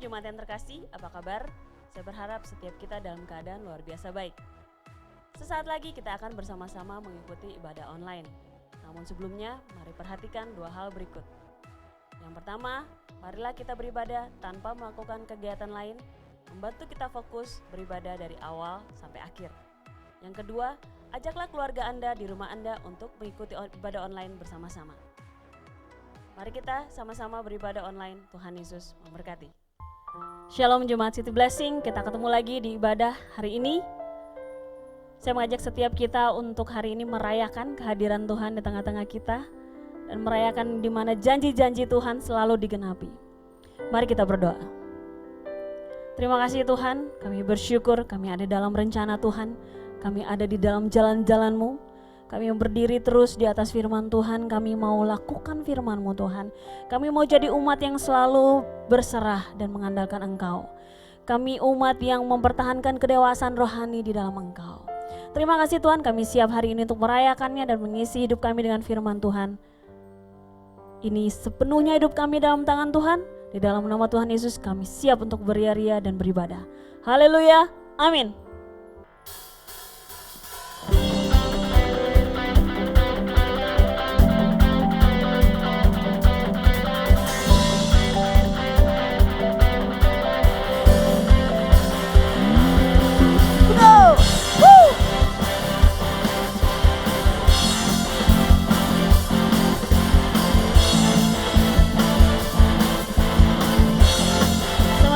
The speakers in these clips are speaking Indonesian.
Jemaat yang terkasih, apa kabar? Saya berharap setiap kita dalam keadaan luar biasa baik. Sesaat lagi kita akan bersama-sama mengikuti ibadah online. Namun sebelumnya, mari perhatikan dua hal berikut. Yang pertama, marilah kita beribadah tanpa melakukan kegiatan lain, membantu kita fokus beribadah dari awal sampai akhir. Yang kedua, ajaklah keluarga Anda di rumah Anda untuk mengikuti ibadah online bersama-sama. Mari kita sama-sama beribadah online. Tuhan Yesus memberkati. Shalom Jemaat City Blessing, kita ketemu lagi di ibadah hari ini. Saya mengajak setiap kita untuk hari ini merayakan kehadiran Tuhan di tengah-tengah kita dan merayakan di mana janji-janji Tuhan selalu digenapi. Mari kita berdoa. Terima kasih Tuhan, kami bersyukur kami ada dalam rencana Tuhan, kami ada di dalam jalan-jalan-Mu. Kami yang berdiri terus di atas firman Tuhan, kami mau lakukan firman-Mu Tuhan. Kami mau jadi umat yang selalu berserah dan mengandalkan Engkau. Kami umat yang mempertahankan kedewasaan rohani di dalam Engkau. Terima kasih Tuhan, kami siap hari ini untuk merayakannya dan mengisi hidup kami dengan firman Tuhan. Ini sepenuhnya hidup kami dalam tangan Tuhan. Di dalam nama Tuhan Yesus kami siap untuk beria-ria dan beribadah. Haleluya, amin.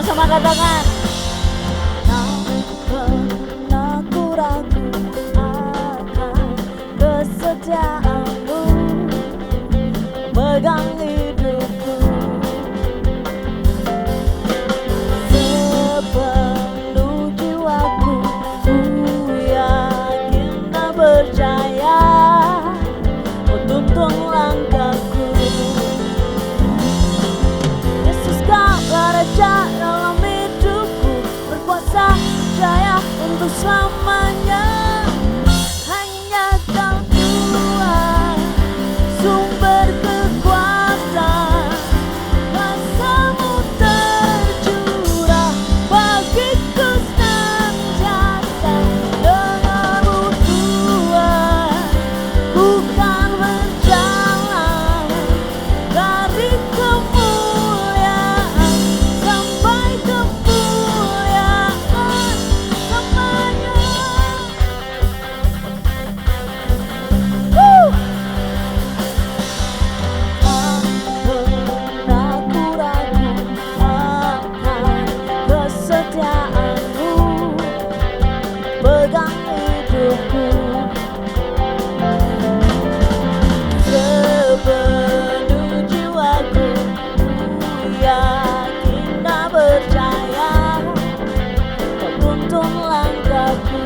Sama katakan, tak pernah ku ragu akan kesetiaan-Mu, pegang hidupku sepenuh jiwaku, ku yakin dan percaya, Kau tuntun langkahku. Yesus Kaulah Raja dalam hidupku, berkuasa percaya untuk selamanya. Hanya Kau Tuhan, sumber kekuatan, kuasa-Mu tercurah bagiku senantiasa. Denganmu Tuhan, ku kan berjalan dari kemuliaan sampai kemuliaan selamanya. Tak pernah ku ragu akan kesetiaan-Mu, pegang hidupku sepenuh jiwaku, ku yakin dan percaya, Kau tuntun langkahku.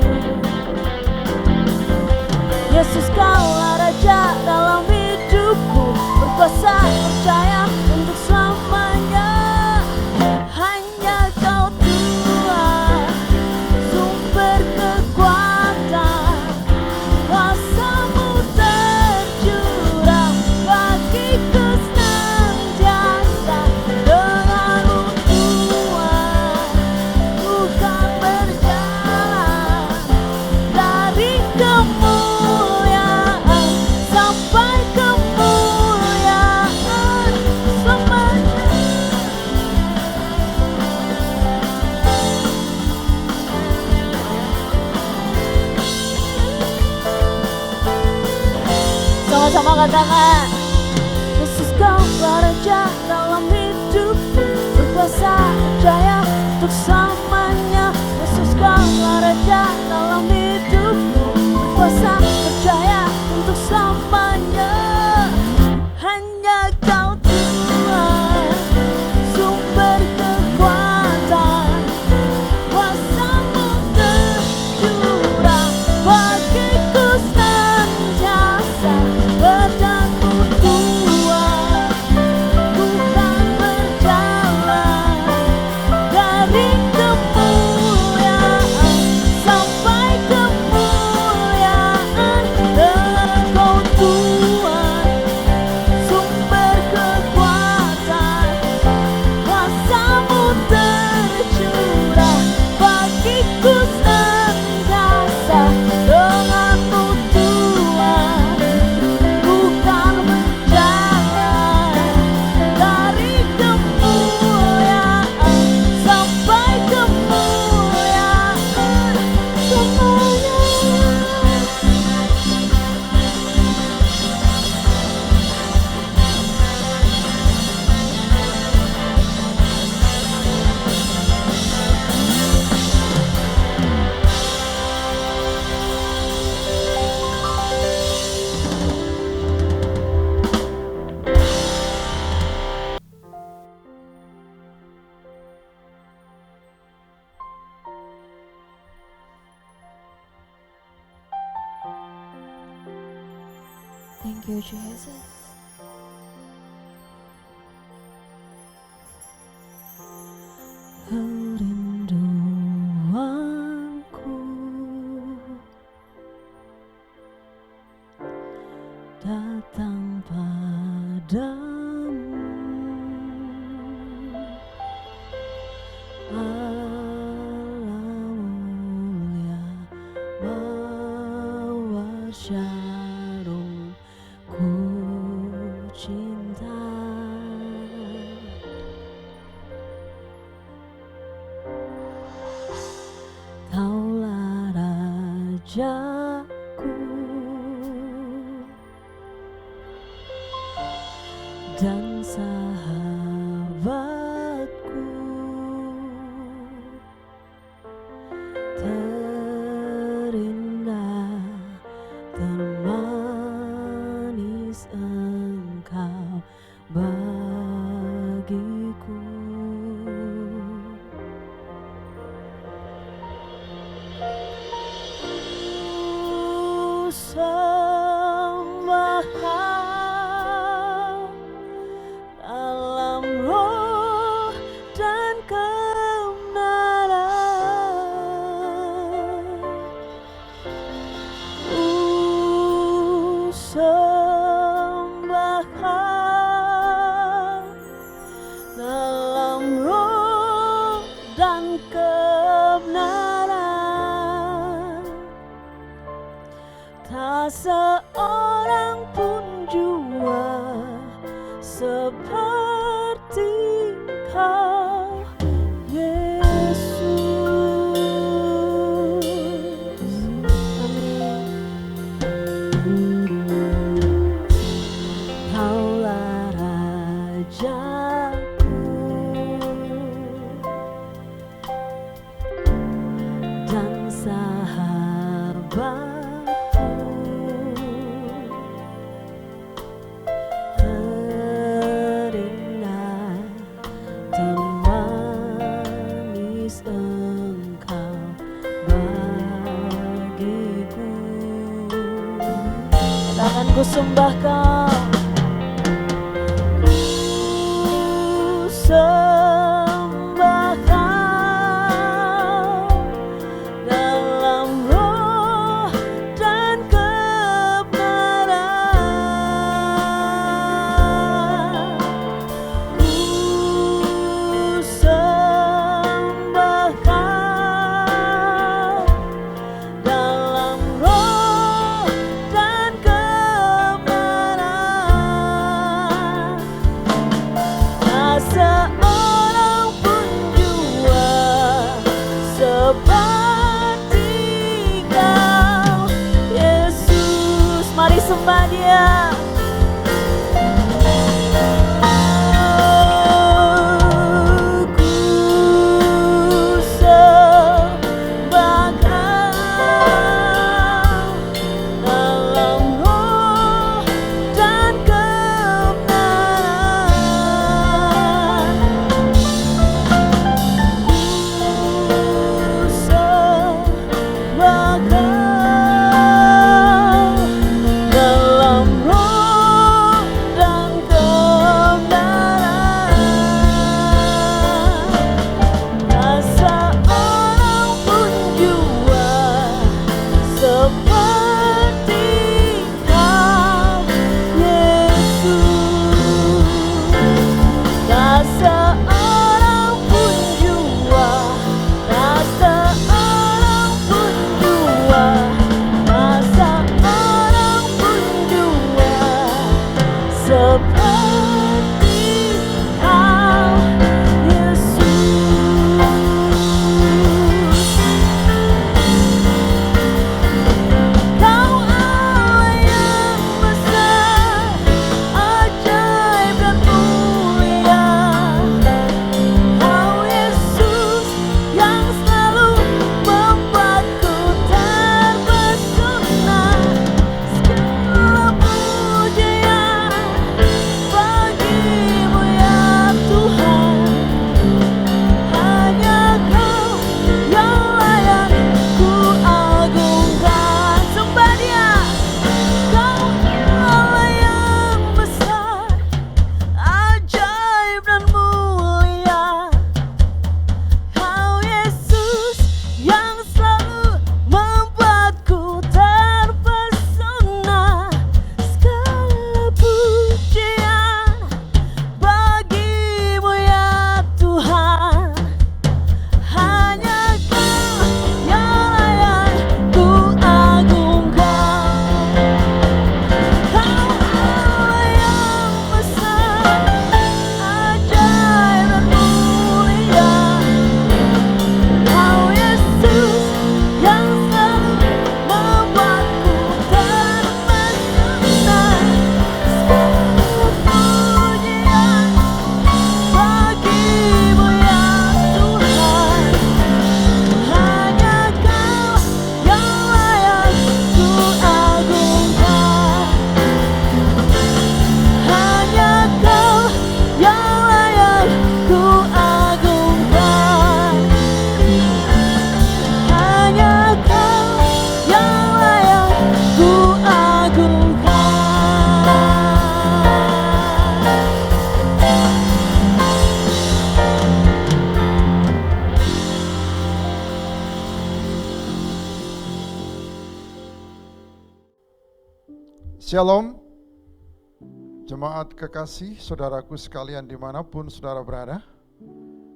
Yesus Kaulah Raja dalam hidupku, berkuasa percaya untuk selamanya. Hanya Kau Tuhan, sumber kekuatan, kuasa-Mu tercurah bagiku senantiasa. Denganmu Tuhan, ku kan berjalan dari kemuliaan sampai kemuliaan selamanya. Sama-sama katakan, Yesus Kaulah Raja dalam hidupku, berkuasa percaya untuk selamanya. Yesus Kaulah Raja dalam hidupku, berkuasa percaya untuk selamanya. Hanya Kau Tuhan, sumber kekuatan, kuasa-Mu tercurah bagiku senantiasa. Padamu Tuhan, ku Thank you, Jesus. Kerinduanku datang padamu, Allah mulia mawar syarung ku cinta. Kaulah rajaku dan sahabatku, terindah, termanis Engkau bagiku. Sembah Kau dalam roh dan kebenaran. Sembah Kau dalam roh dan kebenaran. Tak seorang pun jua seperti Kau, Yesus. Amin. Kaulah rajaku dan sahabatku, terindah, termanis Engkau bagiku. Katakan ku sembah Kau. Ku sembah Kau dalam roh dan kebenaran. Ku sembah Kau dalam roh dan kebenaran. Tak seorang pun jua seperti Kau, Yesus. Mari sembah Dia. Ku sembah Kau dalam roh dan kebenaran. Ku sembah Kau dalam roh Shalom, jemaat kekasih, saudaraku sekalian dimanapun saudara berada.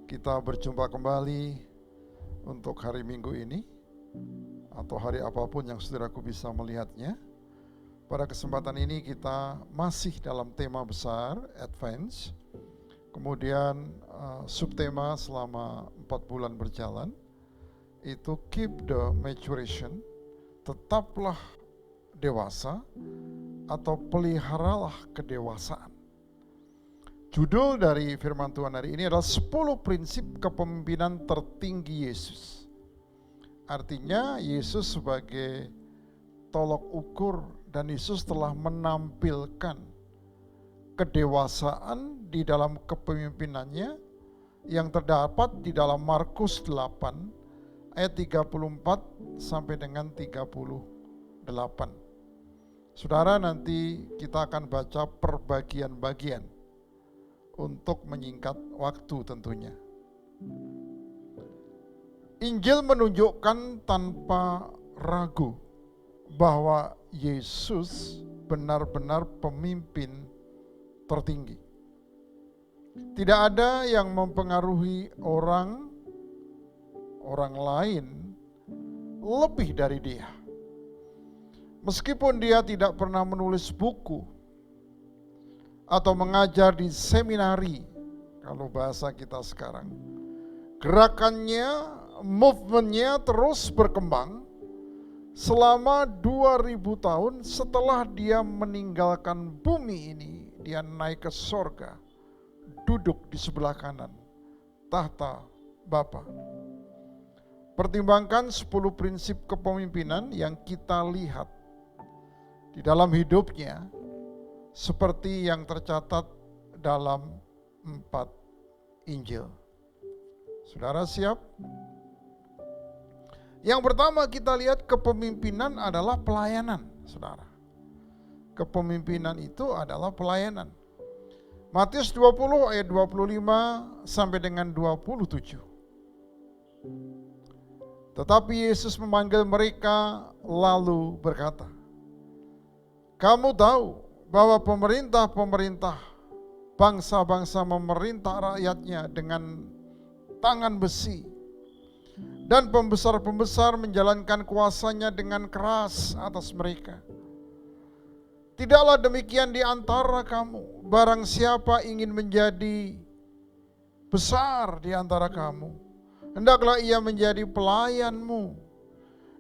Kita berjumpa kembali untuk hari Minggu ini, atau hari apapun yang saudaraku bisa melihatnya. Pada kesempatan ini kita masih dalam tema besar, Advance. Kemudian subtema selama 4 bulan berjalan, itu Keep the Maturation, tetaplah dewasa, atau peliharalah kedewasaan. Judul dari firman Tuhan hari ini adalah 10 prinsip kepemimpinan tertinggi Yesus. Artinya Yesus sebagai tolok ukur, dan Yesus telah menampilkan kedewasaan di dalam kepemimpinannya yang terdapat di dalam Markus 8 ayat 34 sampai dengan 38. Saudara, nanti kita akan baca perbagian-bagian untuk menyingkat waktu tentunya. Injil menunjukkan tanpa ragu bahwa Yesus benar-benar pemimpin tertinggi. Tidak ada yang mempengaruhi orang lain lebih dari dia. Meskipun dia tidak pernah menulis buku atau mengajar di seminari, kalau bahasa kita sekarang, gerakannya, movementnya terus berkembang selama 2000 tahun setelah dia meninggalkan bumi ini. Dia naik ke sorga, duduk di sebelah kanan tahta Bapa. Pertimbangkan 10 prinsip kepemimpinan yang kita lihat di dalam hidupnya seperti yang tercatat dalam 4 Injil. Saudara siap? Yang pertama kita lihat kepemimpinan adalah pelayanan, saudara. Kepemimpinan itu adalah pelayanan. Matius 20 ayat 25 sampai dengan 27. Tetapi Yesus memanggil mereka lalu berkata, "Kamu tahu bahwa pemerintah bangsa-bangsa memerintah rakyatnya dengan tangan besi, dan pembesar-pembesar menjalankan kuasanya dengan keras atas mereka. Tidaklah demikian di antara kamu. Barang siapa ingin menjadi besar di antara kamu, hendaklah ia menjadi pelayanmu.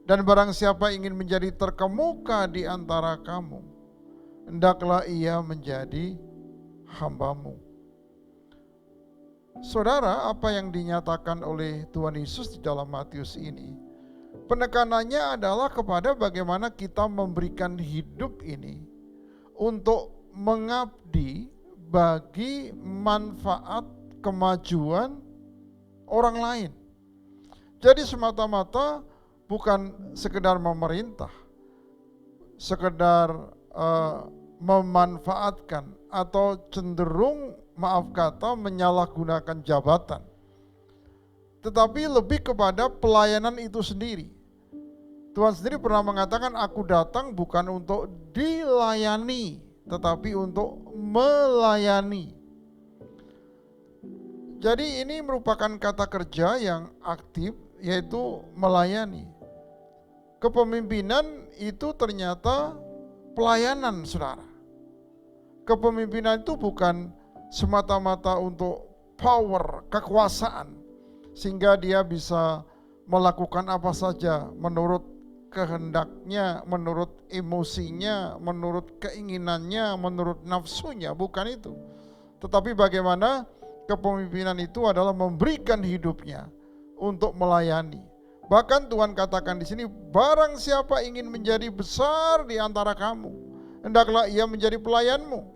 Dan barang siapa ingin menjadi terkemuka di antara kamu, hendaklah ia menjadi hambamu." Saudara, apa yang dinyatakan oleh Tuhan Yesus di dalam Matius ini, penekanannya adalah kepada bagaimana kita memberikan hidup ini untuk mengabdi bagi manfaat kemajuan orang lain. Jadi semata-mata bukan sekedar memerintah, sekedar memanfaatkan atau cenderung, maaf kata, menyalahgunakan jabatan. Tetapi lebih kepada pelayanan itu sendiri. Tuhan sendiri pernah mengatakan, "Aku datang bukan untuk dilayani, tetapi untuk melayani." Jadi ini merupakan kata kerja yang aktif, yaitu melayani. Kepemimpinan itu ternyata pelayanan, saudara. Kepemimpinan itu bukan semata-mata untuk power, kekuasaan, sehingga dia bisa melakukan apa saja menurut kehendaknya, menurut emosinya, menurut keinginannya, menurut nafsunya, bukan itu. Tetapi bagaimana kepemimpinan itu adalah memberikan hidupnya untuk melayani. Bahkan Tuhan katakan di sini, barang siapa ingin menjadi besar di antara kamu, hendaklah ia menjadi pelayanmu.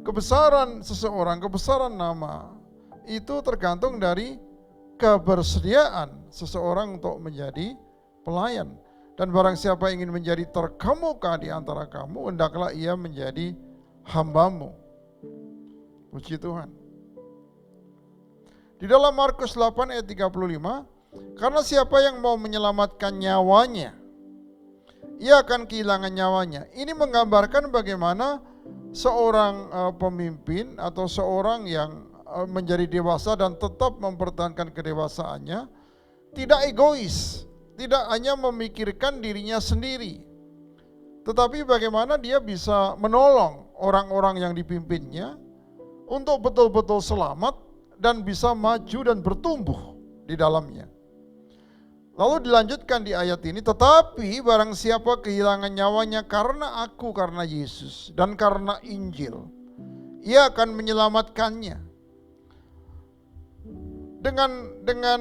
Kebesaran seseorang, kebesaran nama, itu tergantung dari kebersediaan seseorang untuk menjadi pelayan. Dan barang siapa ingin menjadi terkemuka di antara kamu, hendaklah ia menjadi hambamu. Puji Tuhan. Di dalam Markus 8 ayat 35, karena siapa yang mau menyelamatkan nyawanya, ia akan kehilangan nyawanya. Ini menggambarkan bagaimana seorang pemimpin atau seorang yang menjadi dewasa dan tetap mempertahankan kedewasaannya, tidak egois, tidak hanya memikirkan dirinya sendiri, tetapi bagaimana dia bisa menolong orang-orang yang dipimpinnya untuk betul-betul selamat dan bisa maju dan bertumbuh di dalamnya. Lalu dilanjutkan di ayat ini, tetapi barang siapa kehilangan nyawanya karena aku, karena Yesus, dan karena Injil, ia akan menyelamatkannya. Dengan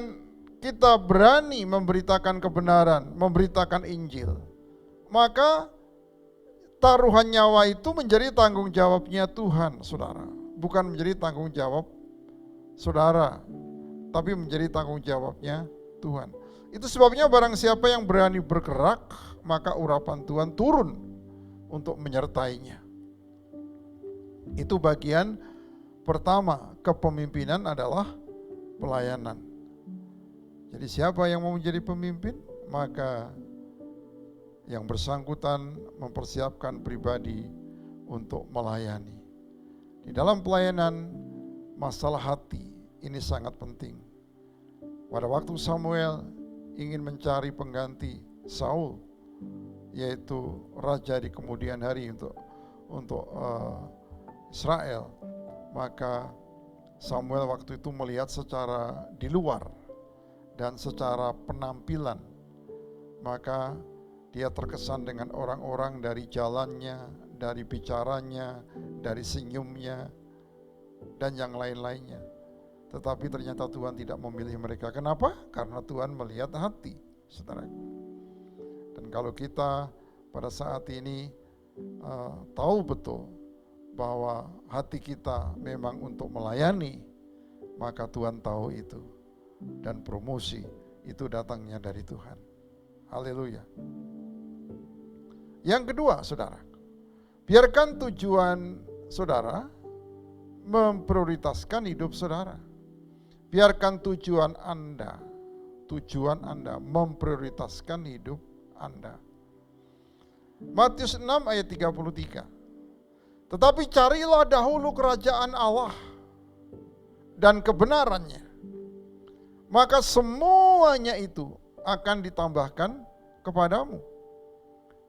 kita berani memberitakan kebenaran, memberitakan Injil, maka taruhan nyawa itu menjadi tanggung jawabnya Tuhan, saudara. Bukan menjadi tanggung jawab saudara, tapi menjadi tanggung jawabnya Tuhan. Itu sebabnya barang siapa yang berani bergerak, maka urapan Tuhan turun untuk menyertainya. Itu bagian pertama, kepemimpinan adalah pelayanan. Jadi siapa yang mau menjadi pemimpin, maka yang bersangkutan mempersiapkan pribadi untuk melayani. Di dalam pelayanan, masalah hati ini sangat penting. Pada waktu Samuel ingin mencari pengganti Saul, yaitu raja di kemudian hari untuk Israel, maka Samuel waktu itu melihat secara di luar dan secara penampilan, maka dia terkesan dengan orang-orang dari jalannya, dari bicaranya, dari senyumnya, dan yang lain-lainnya. Tetapi ternyata Tuhan tidak memilih mereka. Kenapa? Karena Tuhan melihat hati, saudara. Dan kalau kita pada saat ini tahu betul bahwa hati kita memang untuk melayani, maka Tuhan tahu itu. Dan promosi itu datangnya dari Tuhan. Haleluya. Yang kedua, saudara, biarkan tujuan saudara memprioritaskan hidup saudara. Biarkan tujuan Anda memprioritaskan hidup Anda. Matius 6 ayat 33. Tetapi carilah dahulu kerajaan Allah dan kebenarannya, maka semuanya itu akan ditambahkan kepadamu.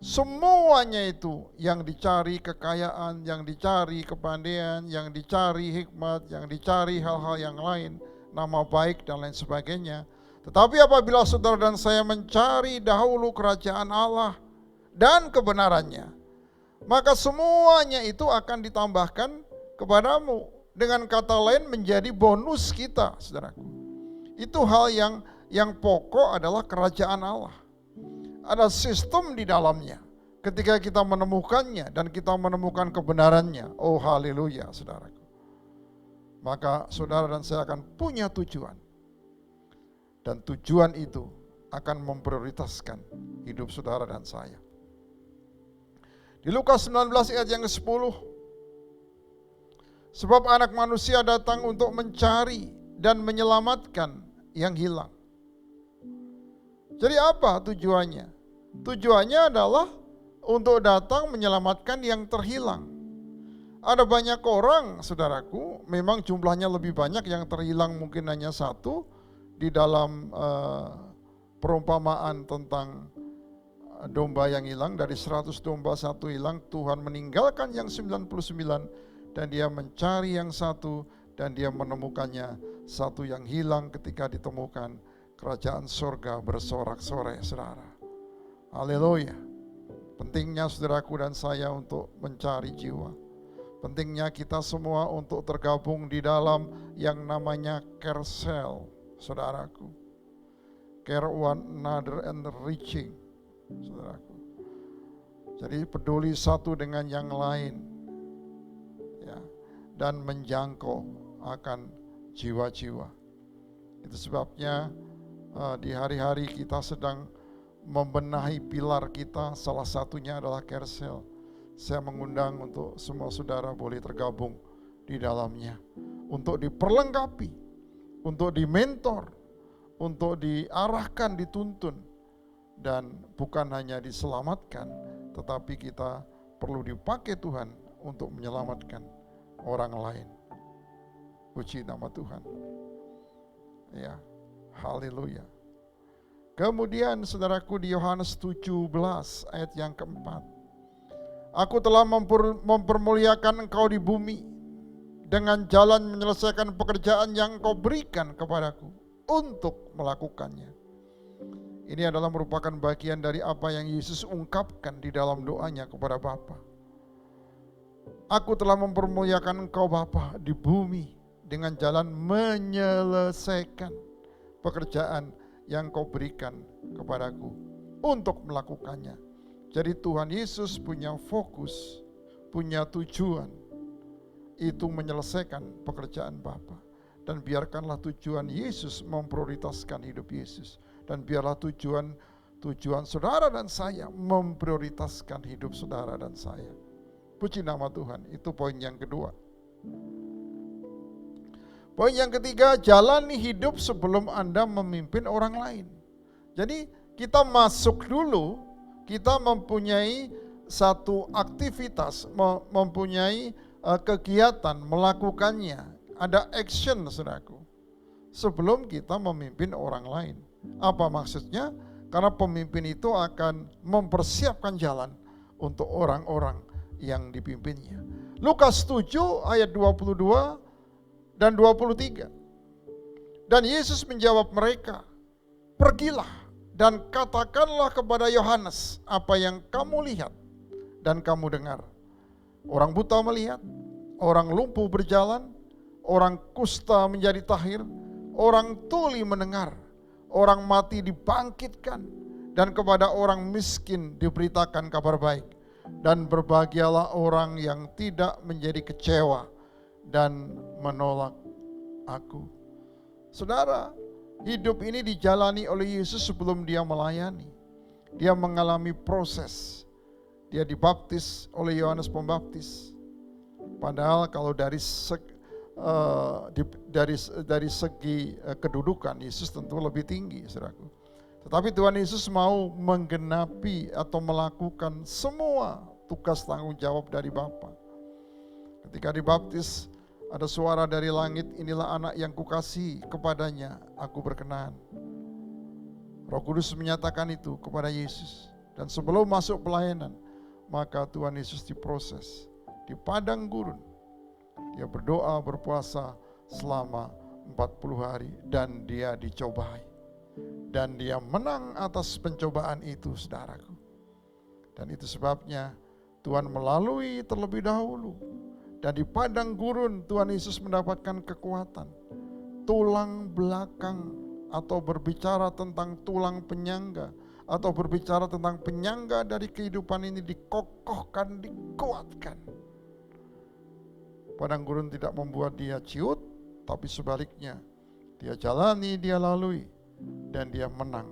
Semuanya itu yang dicari kekayaan, yang dicari kepandaian, yang dicari hikmat, yang dicari hal-hal yang lain, nama baik dan lain sebagainya. Tetapi apabila saudara dan saya mencari dahulu kerajaan Allah dan kebenarannya, maka semuanya itu akan ditambahkan kepadamu. Dengan kata lain menjadi bonus kita, saudaraku. Itu hal yang pokok adalah kerajaan Allah. Ada sistem di dalamnya. Ketika kita menemukannya dan kita menemukan kebenarannya, oh haleluya, saudaraku. Maka saudara dan saya akan punya tujuan. Dan tujuan itu akan memprioritaskan hidup saudara dan saya. Di Lukas 19 ayat yang ke-10. Sebab anak manusia datang untuk mencari dan menyelamatkan yang hilang. Jadi apa tujuannya? Tujuannya adalah untuk datang menyelamatkan yang terhilang. Ada banyak orang, saudaraku, memang jumlahnya lebih banyak, yang terhilang mungkin hanya satu. Di dalam perumpamaan tentang domba yang hilang, dari 100 domba satu hilang, Tuhan meninggalkan yang 99 dan dia mencari yang satu dan dia menemukannya, satu yang hilang. Ketika ditemukan, kerajaan surga bersorak-sorai, saudara. Haleluya. Pentingnya saudaraku dan saya untuk mencari jiwa. Pentingnya kita semua untuk tergabung di dalam yang namanya care cell, saudaraku. Care one another and reaching, saudaraku. Jadi peduli satu dengan yang lain, ya, dan menjangkau akan jiwa-jiwa. Itu sebabnya di hari-hari kita sedang membenahi pilar kita, salah satunya adalah care cell. Saya mengundang untuk semua saudara boleh tergabung di dalamnya, untuk diperlengkapi, untuk dimentor, untuk diarahkan, dituntun, dan bukan hanya diselamatkan, tetapi kita perlu dipakai Tuhan untuk menyelamatkan orang lain. Puji nama Tuhan. Ya, haleluya. Kemudian saudaraku di Yohanes 17 ayat yang keempat. Aku telah mempermuliakan engkau di bumi dengan jalan menyelesaikan pekerjaan yang engkau berikan kepadaku untuk melakukannya. Ini adalah merupakan bagian dari apa yang Yesus ungkapkan di dalam doanya kepada Bapa. Aku telah mempermuliakan engkau Bapa di bumi dengan jalan menyelesaikan pekerjaan yang kau berikan kepadaku untuk melakukannya. Jadi Tuhan Yesus punya fokus, punya tujuan, itu menyelesaikan pekerjaan Bapa. Dan biarkanlah tujuan Yesus memprioritaskan hidup Yesus. Dan biarlah tujuan saudara dan saya memprioritaskan hidup saudara dan saya. Puji nama Tuhan, itu poin yang kedua. Poin yang ketiga, jalani hidup sebelum Anda memimpin orang lain. Jadi kita masuk dulu, kita mempunyai satu aktivitas, mempunyai kegiatan, melakukannya. Ada action, saudaraku, sebelum kita memimpin orang lain. Apa maksudnya? Karena pemimpin itu akan mempersiapkan jalan untuk orang-orang yang dipimpinnya. Lukas 7 ayat 22 dan 23. Dan Yesus menjawab mereka, pergilah dan katakanlah kepada Yohanes apa yang kamu lihat dan kamu dengar. Orang buta melihat, orang lumpuh berjalan, orang kusta menjadi tahir, orang tuli mendengar, orang mati dibangkitkan, dan kepada orang miskin diberitakan kabar baik. Dan berbahagialah orang yang tidak menjadi kecewa dan menolak aku. Saudara, hidup ini dijalani oleh Yesus sebelum dia melayani. Dia mengalami proses. Dia dibaptis oleh Yohanes Pembaptis. Padahal kalau dari segi kedudukan Yesus tentu lebih tinggi, saudaraku. Tetapi Tuhan Yesus mau menggenapi atau melakukan semua tugas tanggung jawab dari Bapa. Ketika dibaptis, ada suara dari langit, inilah anak yang kukasihi, kepadanya aku berkenan. Roh Kudus menyatakan itu kepada Yesus. Dan sebelum masuk pelayanan, maka Tuhan Yesus diproses di padang gurun. Dia berdoa, berpuasa selama 40 hari dan dia dicobai. Dan dia menang atas pencobaan itu, saudaraku. Dan itu sebabnya Tuhan melalui terlebih dahulu. Dan di padang gurun Tuhan Yesus mendapatkan kekuatan. Tulang belakang atau berbicara tentang tulang penyangga. Atau berbicara tentang penyangga dari kehidupan ini dikokohkan, dikuatkan. Padang gurun tidak membuat dia ciut, tapi sebaliknya dia jalani, dia lalui. Dan dia menang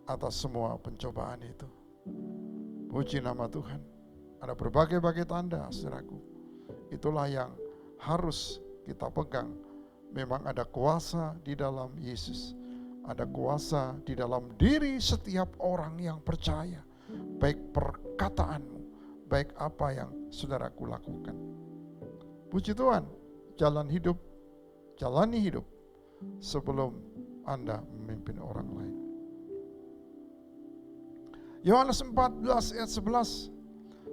atas semua pencobaan itu. Puji nama Tuhan. Ada berbagai-bagai tanda, saudaraku. Itulah yang harus kita pegang. Memang ada kuasa di dalam Yesus. Ada kuasa di dalam diri setiap orang yang percaya. Baik perkataanmu, baik apa yang saudaraku lakukan. Puji Tuhan, jalani hidup sebelum Anda memimpin orang lain. Yohanes 14 ayat 11.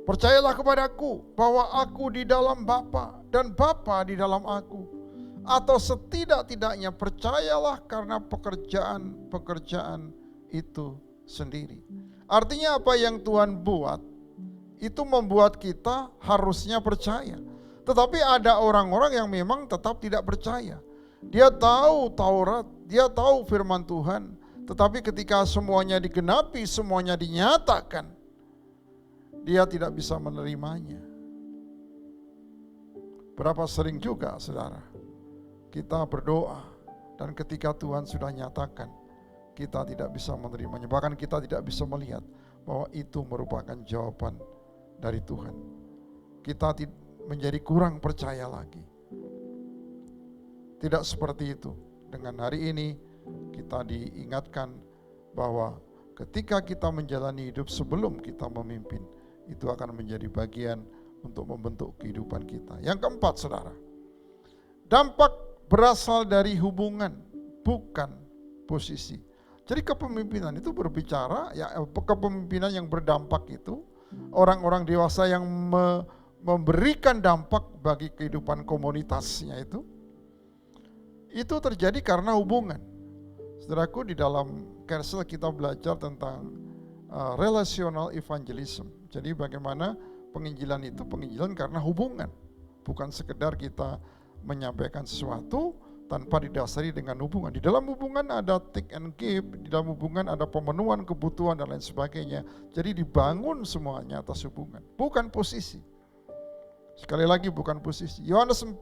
Percayalah kepadaku bahwa aku di dalam Bapa dan Bapa di dalam aku. Atau setidak-tidaknya percayalah karena pekerjaan itu sendiri. Artinya apa yang Tuhan buat itu membuat kita harusnya percaya. Tetapi ada orang-orang yang memang tetap tidak percaya. Dia tahu Taurat, dia tahu firman Tuhan, tetapi ketika semuanya digenapi, semuanya dinyatakan, dia tidak bisa menerimanya. Berapa sering juga, saudara, kita berdoa, dan ketika Tuhan sudah nyatakan, kita tidak bisa menerimanya. Bahkan kita tidak bisa melihat bahwa itu merupakan jawaban dari Tuhan. Kita menjadi kurang percaya lagi. Tidak seperti itu. Dengan hari ini kita diingatkan bahwa ketika kita menjalani hidup sebelum kita memimpin, itu akan menjadi bagian untuk membentuk kehidupan kita. Yang keempat, saudara, dampak berasal dari hubungan, bukan posisi. Jadi kepemimpinan itu berbicara, ya kepemimpinan yang berdampak itu, orang-orang dewasa yang memberikan dampak bagi kehidupan komunitasnya itu terjadi karena hubungan. Saudaraku, di dalam Kersel kita belajar tentang relational evangelism. Jadi bagaimana penginjilan itu penginjilan karena hubungan. Bukan sekedar kita menyampaikan sesuatu tanpa didasari dengan hubungan. Di dalam hubungan ada take and give, di dalam hubungan ada pemenuhan kebutuhan dan lain sebagainya. Jadi dibangun semuanya atas hubungan, bukan posisi. Sekali lagi bukan posisi. Yohanes 4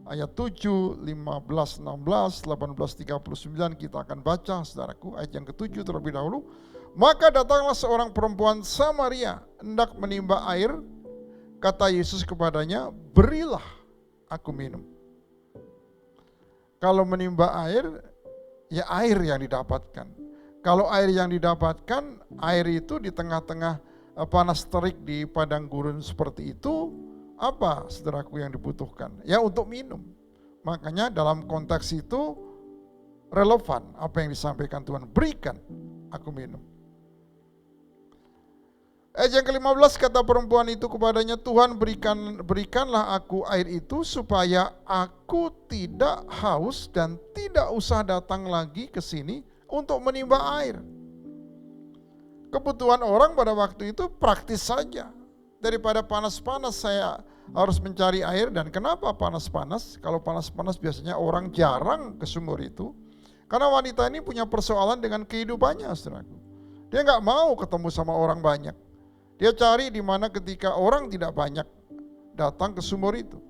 ayat 7, 15, 16, 18, 39 kita akan baca, saudaraku. Ayat yang ke-7 terlebih dahulu. Maka datanglah seorang perempuan Samaria hendak menimba air. Kata Yesus kepadanya, berilah aku minum. Kalau menimba air, ya air yang didapatkan. Kalau air yang didapatkan, air itu di tengah-tengah panas terik di padang gurun seperti itu, apa saudaraku yang dibutuhkan? Ya untuk minum. Makanya dalam konteks itu relevan apa yang disampaikan Tuhan, berikan aku minum. Ayat yang ke-15 kata perempuan itu kepadanya, Tuhan berikanlah aku air itu supaya aku tidak haus dan tidak usah datang lagi ke sini untuk menimba air. Kebutuhan orang pada waktu itu praktis saja. Daripada panas-panas saya harus mencari air. Dan kenapa panas-panas? Kalau panas-panas biasanya orang jarang ke sumur itu. Karena wanita ini punya persoalan dengan kehidupannya, saudaraku. Dia nggak mau ketemu sama orang banyak. Dia cari di mana ketika orang tidak banyak datang ke sumur itu.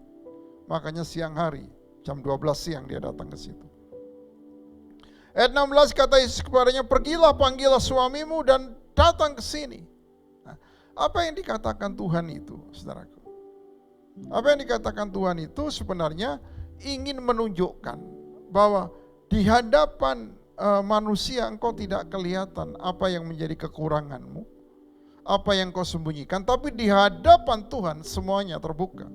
Makanya siang hari, jam 12 siang dia datang ke situ. Ayat 16 kata Yesus kepadanya, pergilah panggillah suamimu dan datang ke sini. Nah, apa yang dikatakan Tuhan itu, saudaraku? Apa yang dikatakan Tuhan itu sebenarnya ingin menunjukkan bahwa di hadapan manusia engkau tidak kelihatan apa yang menjadi kekuranganmu, apa yang kau sembunyikan, tapi di hadapan Tuhan semuanya terbuka.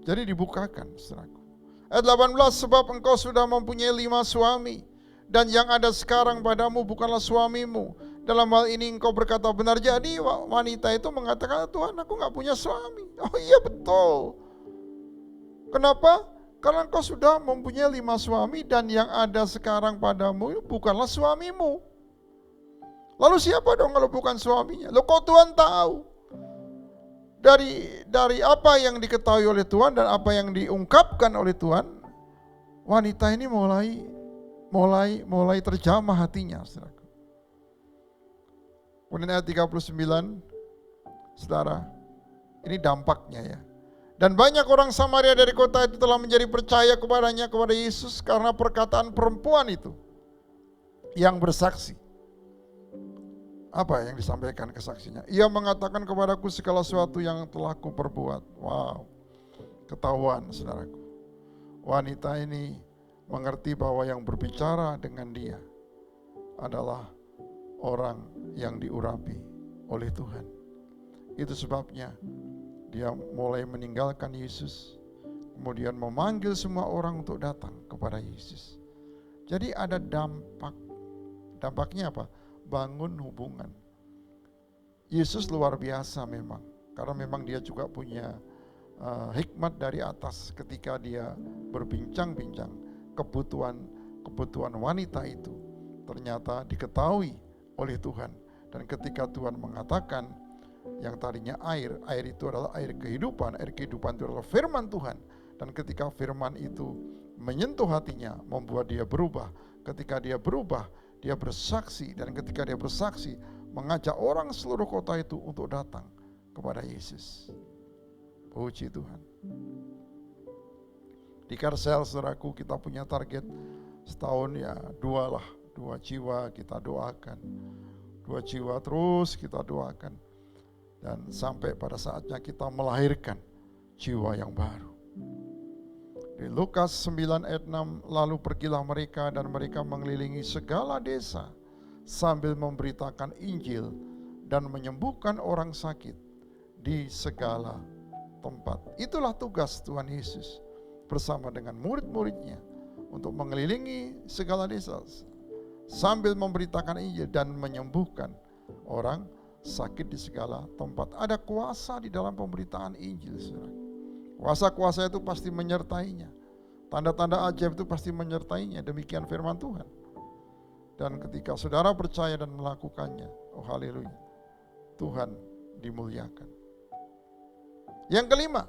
Jadi dibukakan, saudaraku. Ayat 18, sebab engkau sudah mempunyai 5 suami, dan yang ada sekarang padamu bukanlah suamimu. Dalam hal ini engkau berkata benar. Jadi wanita itu mengatakan, Tuhan aku gak punya suami. Oh iya betul. Kenapa? Karena engkau sudah mempunyai 5 suami dan yang ada sekarang padamu bukanlah suamimu. Lalu siapa dong kalau bukan suaminya? Loh kok Tuhan tahu? Dari apa yang diketahui oleh Tuhan dan apa yang diungkapkan oleh Tuhan, wanita ini mulai terjamah hatinya, saudara. Kemudian ayat 39, saudara, ini dampaknya ya. Dan banyak orang Samaria dari kota itu telah menjadi percaya kepadanya, kepada Yesus, karena perkataan perempuan itu yang bersaksi. Apa yang disampaikan kesaksinya? Ia mengatakan kepadaku segala sesuatu yang telah kuperbuat. Wow, ketahuan saudaraku. Wanita ini mengerti bahwa yang berbicara dengan dia adalah orang yang diurapi oleh Tuhan. Itu sebabnya dia mulai meninggalkan Yesus, kemudian memanggil semua orang untuk datang kepada Yesus. Jadi ada dampak. Dampaknya apa? Bangun hubungan. Yesus luar biasa memang, karena memang dia juga punya hikmat dari atas ketika dia berbincang-bincang kebutuhan wanita itu ternyata diketahui oleh Tuhan. Dan ketika Tuhan mengatakan yang tadinya air itu adalah air kehidupan itu adalah firman Tuhan. Dan ketika firman itu menyentuh hatinya, membuat dia berubah. Ketika dia berubah, dia bersaksi, dan ketika dia bersaksi, mengajak orang seluruh kota itu untuk datang kepada Yesus. Puji Tuhan. Di Karsel, saudaraku, kita punya target setahun ya 2 jiwa kita doakan. 2 jiwa terus kita doakan. Dan sampai pada saatnya kita melahirkan jiwa yang baru. Di Lukas 9 ayat 6, lalu pergilah mereka dan mereka mengelilingi segala desa sambil memberitakan Injil dan menyembuhkan orang sakit di segala tempat. Itulah tugas Tuhan Yesus bersama dengan murid-muridnya untuk mengelilingi segala desa sambil memberitakan Injil dan menyembuhkan orang sakit di segala tempat. Ada kuasa di dalam pemberitaan Injil, saudara. Kuasa-kuasa itu pasti menyertainya. Tanda-tanda ajaib itu pasti menyertainya. Demikian firman Tuhan. Dan ketika saudara percaya dan melakukannya, oh haleluya, Tuhan dimuliakan. Yang kelima,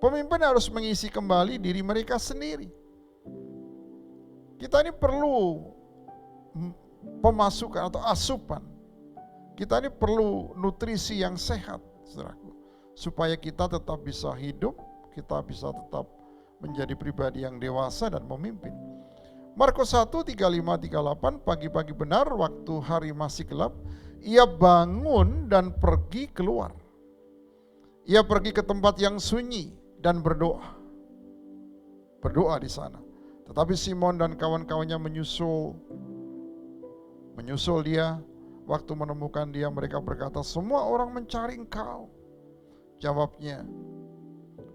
pemimpin harus mengisi kembali diri mereka sendiri. Kita ini perlu pemasukan atau asupan. Kita ini perlu nutrisi yang sehat, saudaraku, supaya kita tetap bisa hidup, kita bisa tetap menjadi pribadi yang dewasa dan memimpin. Markus 1:35-38, pagi-pagi benar waktu hari masih gelap, ia bangun dan pergi keluar. Ia pergi ke tempat yang sunyi dan berdoa. Berdoa di sana. Tetapi Simon dan kawan-kawannya menyusul dia. Waktu menemukan dia, mereka berkata, semua orang mencari engkau. Jawabnya,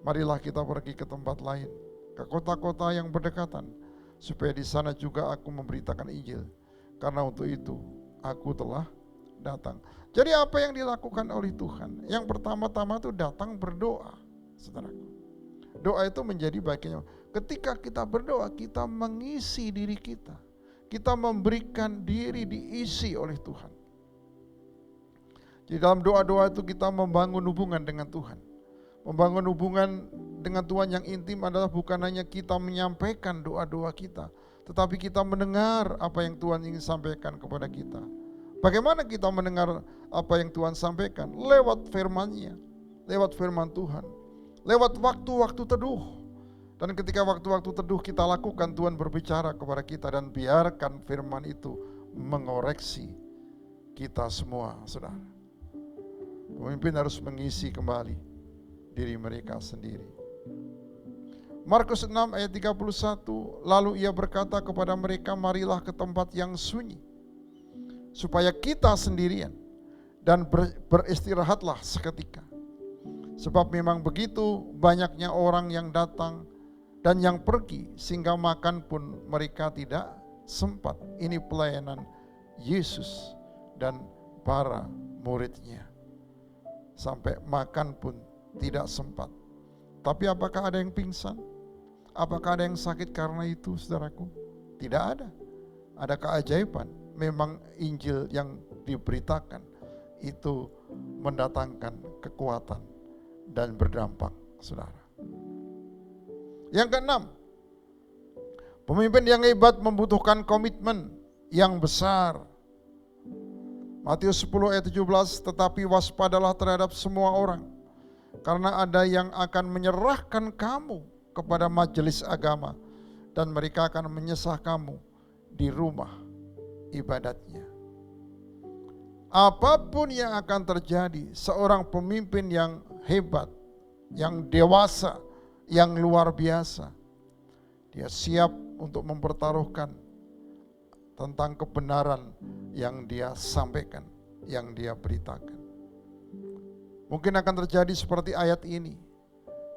marilah kita pergi ke tempat lain, ke kota-kota yang berdekatan, supaya di sana juga aku memberitakan Injil. Karena untuk itu aku telah datang. Jadi apa yang dilakukan oleh Tuhan? Yang pertama-tama itu datang berdoa, saudaraku. Doa itu menjadi bagian. Ketika kita berdoa, kita mengisi diri kita. Kita memberikan diri diisi oleh Tuhan. Di dalam doa-doa itu kita membangun hubungan dengan Tuhan. Membangun hubungan dengan Tuhan yang intim adalah bukan hanya kita menyampaikan doa-doa kita, tetapi kita mendengar apa yang Tuhan ingin sampaikan kepada kita. Bagaimana kita mendengar apa yang Tuhan sampaikan? Lewat firman-Nya, lewat firman Tuhan, lewat waktu-waktu teduh. Dan ketika waktu-waktu teduh kita lakukan, Tuhan berbicara kepada kita dan biarkan firman itu mengoreksi kita semua, saudara. Pemimpin harus mengisi kembali diri mereka sendiri. Markus 6 ayat 31, lalu ia berkata kepada mereka, marilah ke tempat yang sunyi, supaya kita sendirian dan beristirahatlah seketika. Sebab memang begitu banyaknya orang yang datang dan yang pergi, sehingga makan pun mereka tidak sempat. Ini pelayanan Yesus dan para muridnya. Sampai makan pun tidak sempat. Tapi apakah ada yang pingsan? Apakah ada yang sakit karena itu, saudaraku? Tidak ada. Ada keajaiban. Memang Injil yang diberitakan itu mendatangkan kekuatan dan berdampak, saudara. Yang keenam, pemimpin yang hebat membutuhkan komitmen yang besar. Matius 10 ayat 17, tetapi waspadalah terhadap semua orang, karena ada yang akan menyerahkan kamu kepada majelis agama, dan mereka akan menyesah kamu di rumah ibadatnya. Apapun yang akan terjadi, seorang pemimpin yang hebat, yang dewasa, yang luar biasa, dia siap untuk mempertaruhkan tentang kebenaran yang dia sampaikan, yang dia beritakan. Mungkin akan terjadi seperti ayat ini,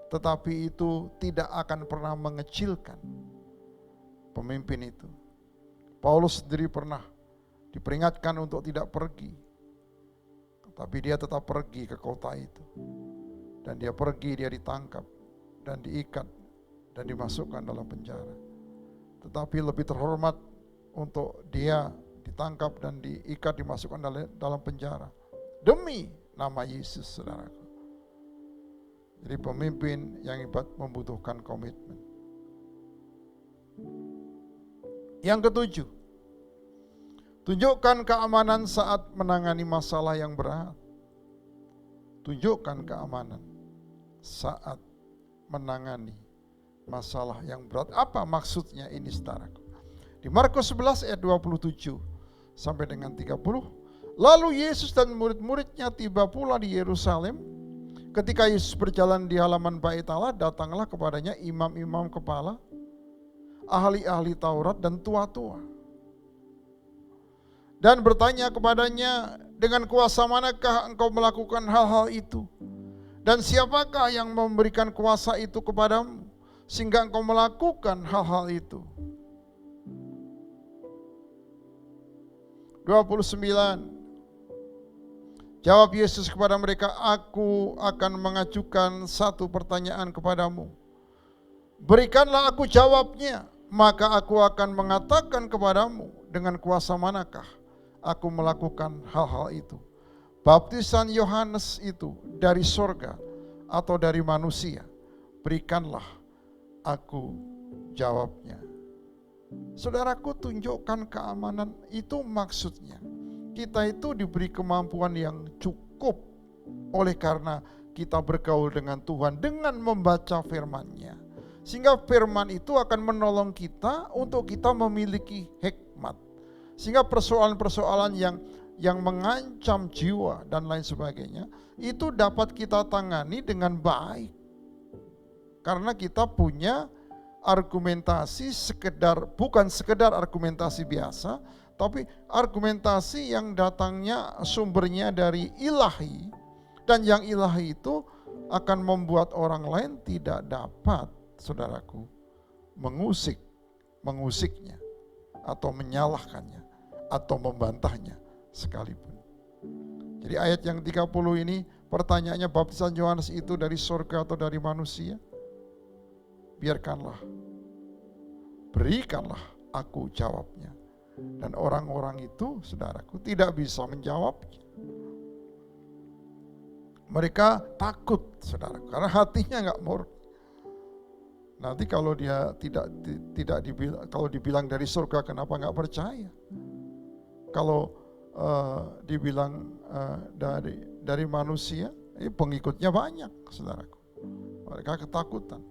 tetapi itu tidak akan pernah mengecilkan pemimpin itu. Paulus sendiri pernah diperingatkan untuk tidak pergi, tapi dia tetap pergi ke kota itu. Dan dia pergi, dia ditangkap dan diikat dan dimasukkan dalam penjara. Tetapi lebih terhormat untuk dia ditangkap dan diikat, dimasukkan dalam penjara demi nama Yesus, saudaraku. Jadi pemimpin yang hebat membutuhkan komitmen. Yang ketujuh, tunjukkan keamanan saat menangani masalah yang berat. Tunjukkan keamanan saat menangani masalah yang berat. Apa maksudnya ini, saudaraku? Di Markus 11 ayat 27 sampai dengan 30, lalu Yesus dan murid-muridnya tiba pula di Yerusalem. Ketika Yesus berjalan di halaman bait Allah, datanglah kepadanya imam-imam kepala, ahli-ahli Taurat dan tua-tua. Dan bertanya kepadanya, dengan kuasa manakah engkau melakukan hal-hal itu? Dan siapakah yang memberikan kuasa itu kepadamu, sehingga engkau melakukan hal-hal itu? 29. Jawab Yesus kepada mereka, aku akan mengajukan satu pertanyaan kepadamu. Berikanlah aku jawabnya, maka aku akan mengatakan kepadamu dengan kuasa manakah aku melakukan hal-hal itu. Baptisan Yohanes itu dari sorga atau dari manusia? Berikanlah aku jawabnya. Saudaraku, tunjukkan keamanan itu maksudnya. Kita itu diberi kemampuan yang cukup oleh karena kita bergaul dengan Tuhan dengan membaca firman-Nya. Sehingga firman itu akan menolong kita untuk kita memiliki hikmat. Sehingga persoalan-persoalan yang mengancam jiwa dan lain sebagainya itu dapat kita tangani dengan baik. Karena kita punya argumentasi bukan sekedar argumentasi biasa, tapi argumentasi yang datangnya sumbernya dari ilahi, dan yang ilahi itu akan membuat orang lain tidak dapat, saudaraku, mengusiknya atau menyalahkannya atau membantahnya sekalipun. Jadi ayat yang 30 ini pertanyaannya, baptisan Yohanes itu dari surga atau dari manusia? Berikanlah aku jawabnya. Dan orang-orang itu, saudaraku, tidak bisa menjawabnya. Mereka takut, saudaraku, karena hatinya enggak murni. Nanti kalau dia tidak dibilang, kalau dibilang dari surga, kenapa enggak percaya? Kalau dibilang dari manusia, pengikutnya banyak, saudaraku. Mereka ketakutan.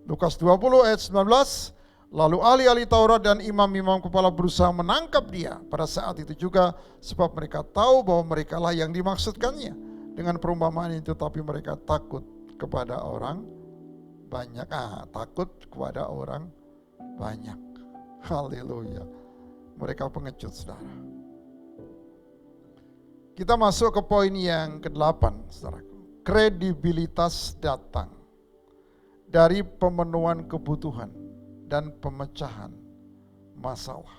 Lukas 20 ayat 19. Lalu ahli-ahli Taurat dan imam-imam kepala berusaha menangkap dia pada saat itu juga, sebab mereka tahu bahwa merekalah yang dimaksudkannya dengan perumpamaan itu, tapi mereka takut kepada orang banyak. Takut kepada orang banyak. Haleluya. Mereka pengecut, saudara. Kita masuk ke poin yang ke-8, saudaraku. Kredibilitas datang dari pemenuhan kebutuhan dan pemecahan masalah.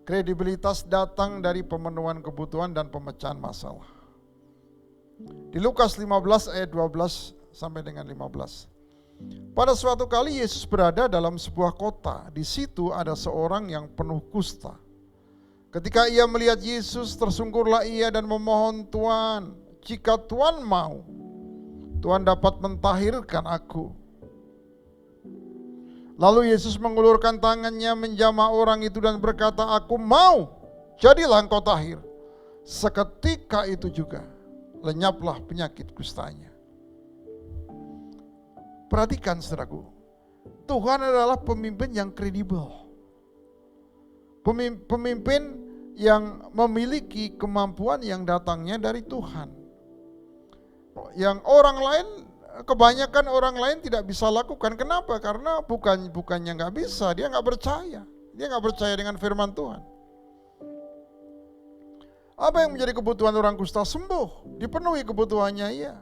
Kredibilitas datang dari pemenuhan kebutuhan dan pemecahan masalah. Di Lukas 15 ayat 12 sampai dengan 15. Pada suatu kali Yesus berada dalam sebuah kota. Di situ ada seorang yang penuh kusta. Ketika ia melihat Yesus, tersungkurlah ia dan memohon, Tuhan, jika Tuhan mau, Tuhan dapat mentahirkan aku. Lalu Yesus mengulurkan tangannya menjamah orang itu dan berkata, aku mau, jadilah engkau tahir. Seketika itu juga lenyaplah penyakit kustanya. Perhatikan, saudaraku, Tuhan adalah pemimpin yang kredibel. Pemimpin yang memiliki kemampuan yang datangnya dari Tuhan. Yang orang lain, kebanyakan orang lain tidak bisa lakukan. Kenapa? Karena bukannya nggak bisa, dia nggak percaya. Dia nggak percaya dengan firman Tuhan. Apa yang menjadi kebutuhan orang kusta? Sembuh, dipenuhi kebutuhannya, iya.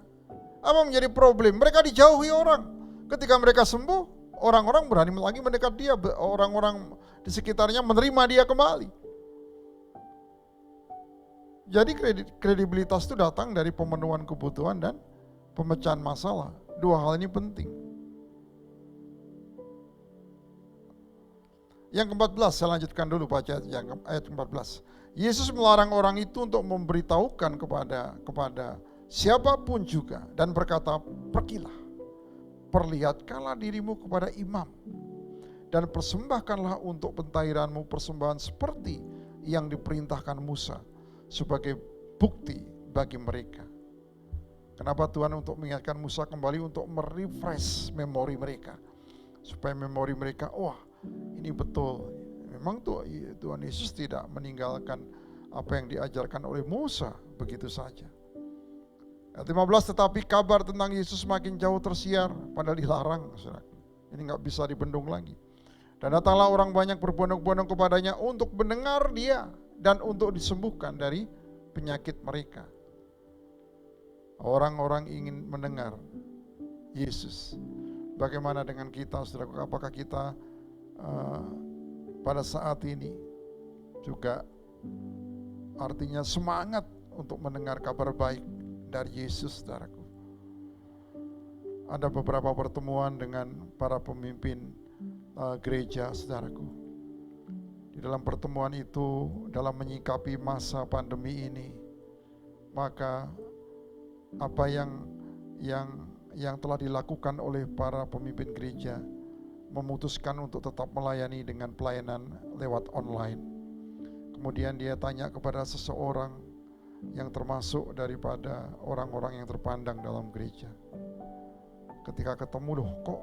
Apa menjadi problem? Mereka dijauhi orang. Ketika mereka sembuh, orang-orang berani lagi mendekat dia. Orang-orang di sekitarnya menerima dia kembali. Jadi kredibilitas itu datang dari pemenuhan kebutuhan dan pemecahan masalah. Dua hal ini penting. Yang ke-14, saya lanjutkan dulu baca ayat ke-14. Yesus melarang orang itu untuk memberitahukan kepada siapapun juga dan berkata, pergilah, perlihatkanlah dirimu kepada imam dan persembahkanlah untuk pentahiranmu persembahan seperti yang diperintahkan Musa sebagai bukti bagi mereka. Kenapa Tuhan untuk mengingatkan Musa kembali untuk merefresh memori mereka, supaya memori mereka, wah ini betul, memang Tuhan Yesus tidak meninggalkan apa yang diajarkan oleh Musa begitu saja. Ayat 15, tetapi kabar tentang Yesus makin jauh tersiar, padahal dilarang, saudaraku. Ini nggak bisa dibendung lagi. Dan datanglah orang banyak berbondong-bondong kepadanya untuk mendengar dia dan untuk disembuhkan dari penyakit mereka. Orang-orang ingin mendengar Yesus. Bagaimana dengan kita, saudaraku? Apakah kita pada saat ini juga artinya semangat untuk mendengar kabar baik dari Yesus, saudaraku? Ada beberapa pertemuan dengan para pemimpin gereja, saudaraku. Di dalam pertemuan itu, dalam menyikapi masa pandemi ini, maka apa yang telah dilakukan oleh para pemimpin gereja, memutuskan untuk tetap melayani dengan pelayanan lewat online. Kemudian dia tanya kepada seseorang yang termasuk daripada orang-orang yang terpandang dalam gereja. Ketika ketemu, loh kok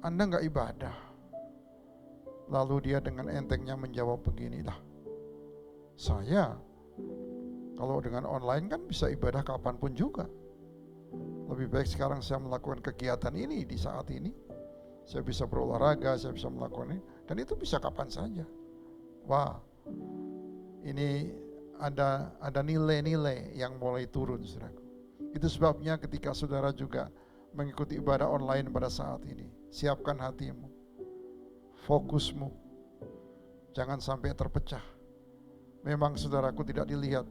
Anda nggak ibadah? Lalu dia dengan entengnya menjawab beginilah, saya kalau dengan online kan bisa ibadah kapanpun juga. Lebih baik sekarang saya melakukan kegiatan ini di saat ini. Saya bisa berolahraga, saya bisa melakukan ini, dan itu bisa kapan saja. Wah, ini ada nilai-nilai yang mulai turun, saudaraku. Itu sebabnya ketika saudara juga mengikuti ibadah online pada saat ini, siapkan hatimu, fokusmu, jangan sampai terpecah. Memang saudaraku tidak dilihat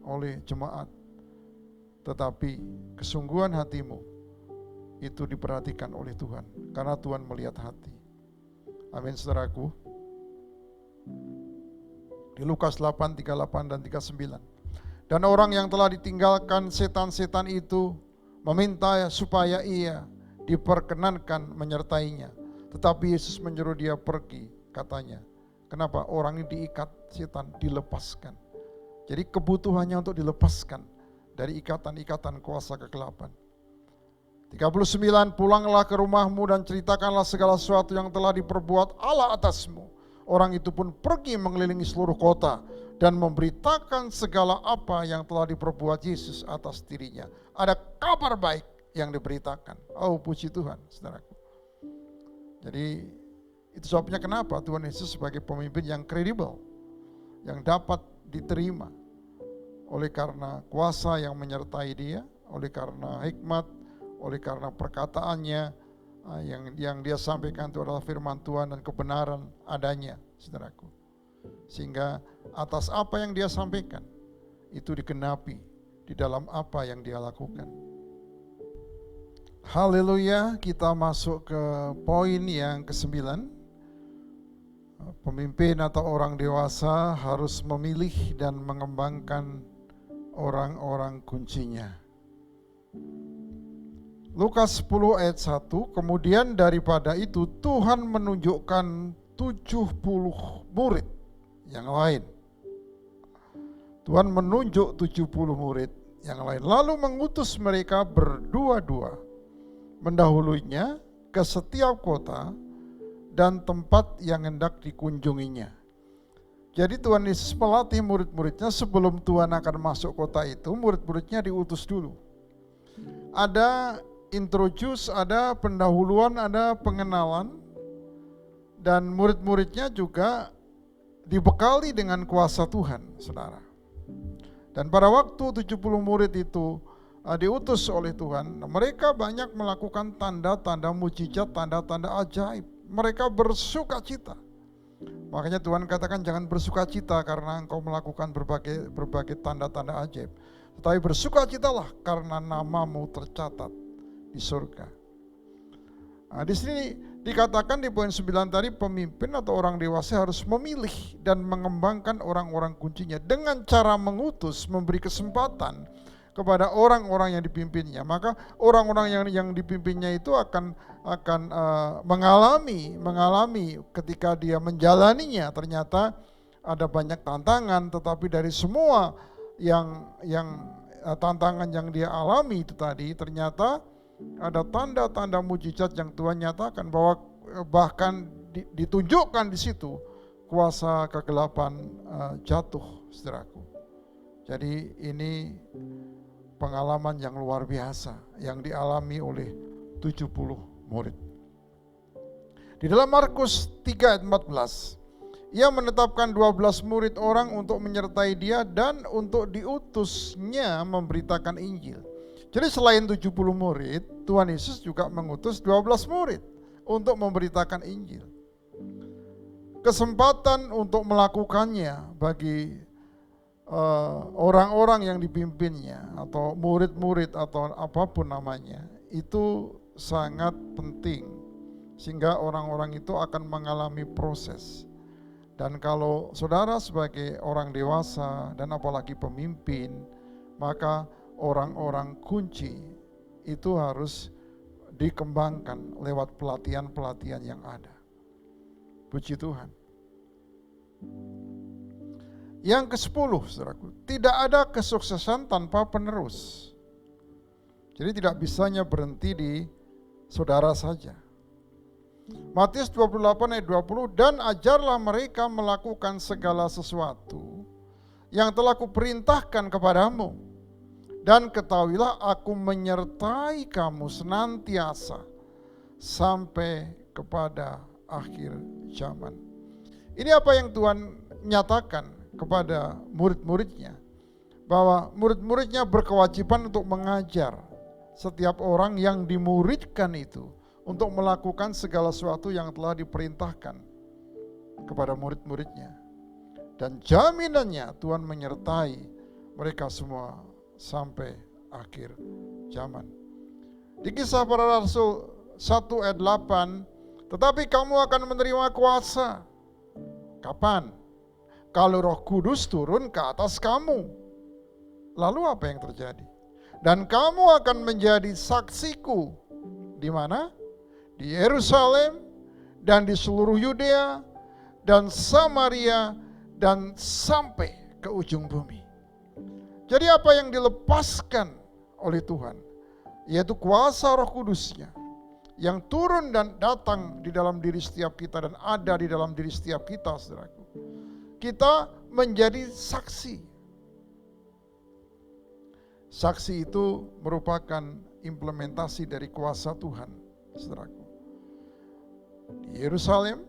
oleh jemaat, tetapi kesungguhan hatimu itu diperhatikan oleh Tuhan, karena Tuhan melihat hati. Amin, saudaraku. Di Lukas 8, 38 dan 39. Dan orang yang telah ditinggalkan setan-setan itu meminta supaya ia diperkenankan menyertainya. Tetapi Yesus menyuruh dia pergi, katanya. Kenapa? Orang ini diikat setan, dilepaskan. Jadi kebutuhannya untuk dilepaskan dari ikatan-ikatan kuasa kegelapan. 39, pulanglah ke rumahmu dan ceritakanlah segala sesuatu yang telah diperbuat Allah atasmu. Orang itu pun pergi mengelilingi seluruh kota dan memberitakan segala apa yang telah diperbuat Yesus atas dirinya. Ada kabar baik yang diberitakan. Oh, puji Tuhan, saudaraku. Jadi itu sebabnya kenapa Tuhan Yesus sebagai pemimpin yang kredibel, yang dapat diterima oleh karena kuasa yang menyertai dia, oleh karena hikmat, oleh karena perkataannya yang dia sampaikan itu adalah firman Tuhan dan kebenaran adanya, saudaraku. Sehingga atas apa yang dia sampaikan itu digenapi di dalam apa yang dia lakukan. Haleluya, kita masuk ke poin yang ke-9. Pemimpin atau orang dewasa harus memilih dan mengembangkan orang-orang kuncinya. Lukas 10 ayat 1, kemudian daripada itu Tuhan menunjukkan 70 murid yang lain. Tuhan menunjuk 70 murid yang lain, lalu mengutus mereka berdua-dua mendahulunya ke setiap kota dan tempat yang hendak dikunjunginya. Jadi Tuhan Yesus melatih murid-muridnya sebelum Tuhan akan masuk kota itu, murid-muridnya diutus dulu. Ada introduce, ada pendahuluan, ada pengenalan, dan murid-muridnya juga dibekali dengan kuasa Tuhan, saudara. Dan pada waktu 70 murid itu diutus oleh Tuhan, mereka banyak melakukan tanda-tanda mujizat, tanda-tanda ajaib. Mereka bersuka cita. Makanya Tuhan katakan jangan bersuka cita karena engkau melakukan berbagai tanda-tanda ajaib. Tetapi bersukacitalah karena namamu tercatat di surga. Nah, di sini dikatakan di poin 9 tadi, pemimpin atau orang dewasa harus memilih dan mengembangkan orang-orang kuncinya dengan cara mengutus, memberi kesempatan kepada orang-orang yang dipimpinnya. Maka orang-orang yang dipimpinnya itu akan mengalami ketika dia menjalaninya, ternyata ada banyak tantangan, tetapi dari semua yang tantangan yang dia alami itu tadi, ternyata ada tanda-tanda mujizat yang Tuhan nyatakan, bahwa bahkan ditunjukkan di situ kuasa kegelapan jatuh, saudaraku. Jadi ini pengalaman yang luar biasa yang dialami oleh 70 murid. Di dalam Markus 3 ayat 14, ia menetapkan 12 murid orang untuk menyertai dia dan untuk diutusnya memberitakan Injil. Jadi selain 70 murid, Tuhan Yesus juga mengutus 12 murid untuk memberitakan Injil. Kesempatan untuk melakukannya bagi orang-orang yang dipimpinnya atau murid-murid atau apapun namanya itu sangat penting, sehingga orang-orang itu akan mengalami proses. Dan kalau saudara sebagai orang dewasa dan apalagi pemimpin, maka orang-orang kunci itu harus dikembangkan lewat pelatihan-pelatihan yang ada. Puji Tuhan. Yang ke-10, saudaraku, tidak ada kesuksesan tanpa penerus. Jadi tidak bisanya berhenti di saudara saja. Matius 28 ayat 20, dan ajarlah mereka melakukan segala sesuatu yang telah kuperintahkan kepadamu. Dan ketahuilah aku menyertai kamu senantiasa sampai kepada akhir zaman. Ini apa yang Tuhan nyatakan kepada murid-muridnya, bahwa murid-muridnya berkewajiban untuk mengajar setiap orang yang dimuridkan itu untuk melakukan segala sesuatu yang telah diperintahkan kepada murid-muridnya. Dan jaminannya Tuhan menyertai mereka semua sampai akhir zaman. Di Kisah Para Rasul 1 ayat 8, tetapi kamu akan menerima kuasa. Kapan? Kalau Roh Kudus turun ke atas kamu. Lalu apa yang terjadi? Dan kamu akan menjadi saksiku. Di mana? Di Yerusalem dan di seluruh Yudea dan Samaria dan sampai ke ujung bumi. Jadi apa yang dilepaskan oleh Tuhan, yaitu kuasa Roh Kudusnya yang turun dan datang di dalam diri setiap kita dan ada di dalam diri setiap kita, saudaraku. Kita menjadi saksi. Saksi itu merupakan implementasi dari kuasa Tuhan, saudaraku. Di Yerusalem,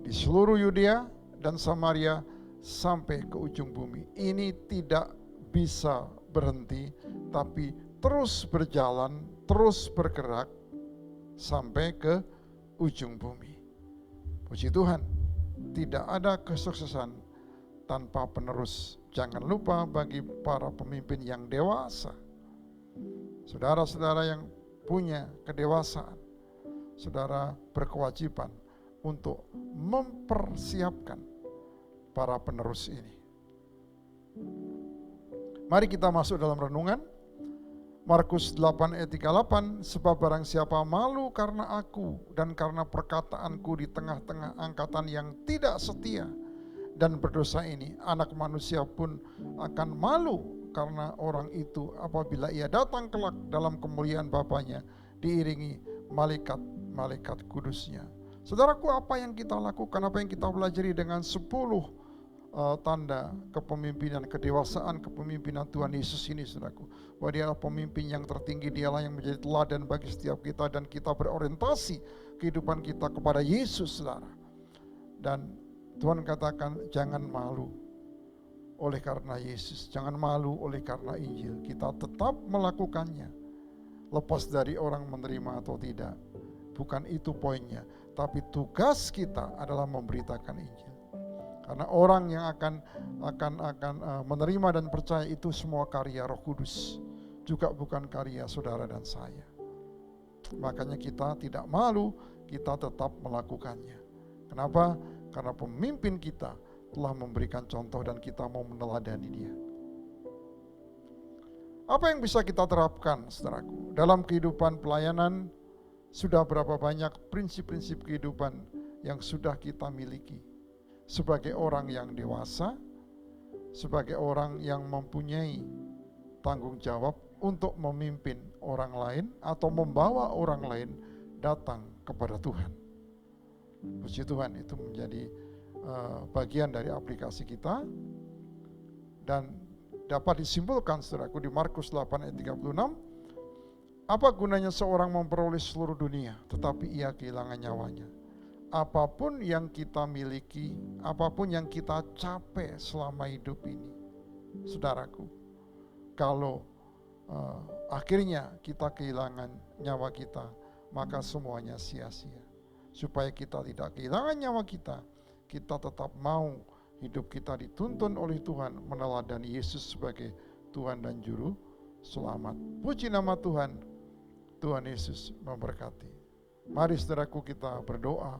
di seluruh Yudea dan Samaria sampai ke ujung bumi. Ini tidak bisa berhenti, tapi terus berjalan, terus bergerak sampai ke ujung bumi. Puji Tuhan, tidak ada kesuksesan tanpa penerus. Jangan lupa bagi para pemimpin yang dewasa, saudara-saudara yang punya kedewasaan, saudara berkewajiban untuk mempersiapkan para penerus ini. Mari kita masuk dalam renungan. Markus 8 ayat 38, sebab barang siapa malu karena aku dan karena perkataanku di tengah-tengah angkatan yang tidak setia dan berdosa ini, anak manusia pun akan malu karena orang itu apabila ia datang kelak dalam kemuliaan Bapanya diiringi malaikat-malaikat kudusnya. Saudaraku, apa yang kita lakukan, apa yang kita pelajari dengan 10 tanda kepemimpinan, kedewasaan kepemimpinan Tuhan Yesus ini, saudaraku, bahwa dia adalah pemimpin yang tertinggi, dialah yang menjadi teladan bagi setiap kita, dan kita berorientasi kehidupan kita kepada Yesus, saudara. Dan Tuhan katakan jangan malu oleh karena Yesus, jangan malu oleh karena Injil. Kita tetap melakukannya, lepas dari orang menerima atau tidak, bukan itu poinnya, tapi tugas kita adalah memberitakan Injil. Karena orang yang akan menerima dan percaya itu semua karya Roh Kudus, juga bukan karya saudara dan saya. Makanya kita tidak malu, kita tetap melakukannya. Kenapa? Karena pemimpin kita telah memberikan contoh dan kita mau meneladani dia. Apa yang bisa kita terapkan, saudaraku, dalam kehidupan pelayanan? Sudah berapa banyak prinsip-prinsip kehidupan yang sudah kita miliki sebagai orang yang dewasa, sebagai orang yang mempunyai tanggung jawab untuk memimpin orang lain atau membawa orang lain datang kepada Tuhan. Puji Tuhan, itu menjadi bagian dari aplikasi kita, dan Dapat disimpulkan saudaraku di Markus 8 ayat 36, apa gunanya seorang memperoleh seluruh dunia tetapi ia kehilangan nyawanya? Apapun yang kita miliki, apapun yang kita capai selama hidup ini, saudaraku, kalau akhirnya kita kehilangan nyawa kita, maka semuanya sia-sia. Supaya kita tidak kehilangan nyawa kita, kita tetap mau hidup kita dituntun oleh Tuhan meneladani Yesus sebagai Tuhan dan Juru Selamat. Puji nama Tuhan. Tuhan Yesus memberkati. Mari saudaraku kita berdoa.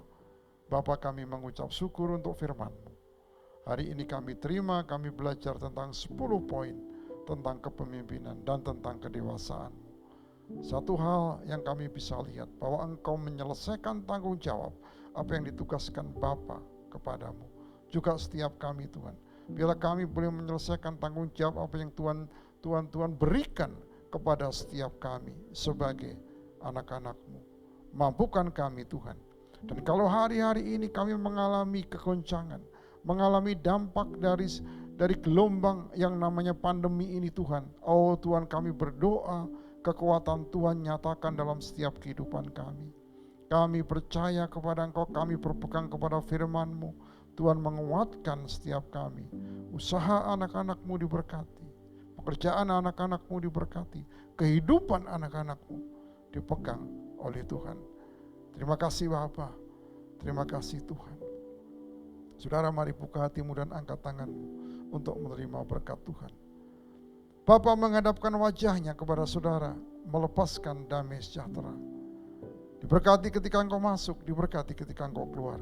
Bapa, kami mengucap syukur untuk firman-Mu. Hari ini kami terima, kami belajar tentang 10 poin tentang kepemimpinan dan tentang kedewasaan. Satu hal yang kami bisa lihat, bahwa Engkau menyelesaikan tanggung jawab apa yang ditugaskan Bapa kepadamu. Juga setiap kami Tuhan, biarlah kami boleh menyelesaikan tanggung jawab apa yang Tuhan berikan kepada setiap kami sebagai anak-anak-Mu. Mampukan kami Tuhan. Dan kalau hari-hari ini kami mengalami kegoncangan, mengalami dampak dari gelombang yang namanya pandemi ini Tuhan. Oh Tuhan, kami berdoa kekuatan Tuhan nyatakan dalam setiap kehidupan kami. Kami percaya kepada Engkau, kami berpegang kepada firman-Mu. Tuhan menguatkan setiap kami. Usaha anak-anak-Mu diberkati. Pekerjaan anak-anak-Mu diberkati. Kehidupan anak-anak-Mu dipegang oleh Tuhan. Terima kasih Bapa. Terima kasih Tuhan. Saudara, mari buka hatimu dan angkat tanganmu untuk menerima berkat Tuhan. Bapa menghadapkan wajahnya kepada saudara, melepaskan damai sejahtera. Diberkati ketika engkau masuk, diberkati ketika engkau keluar.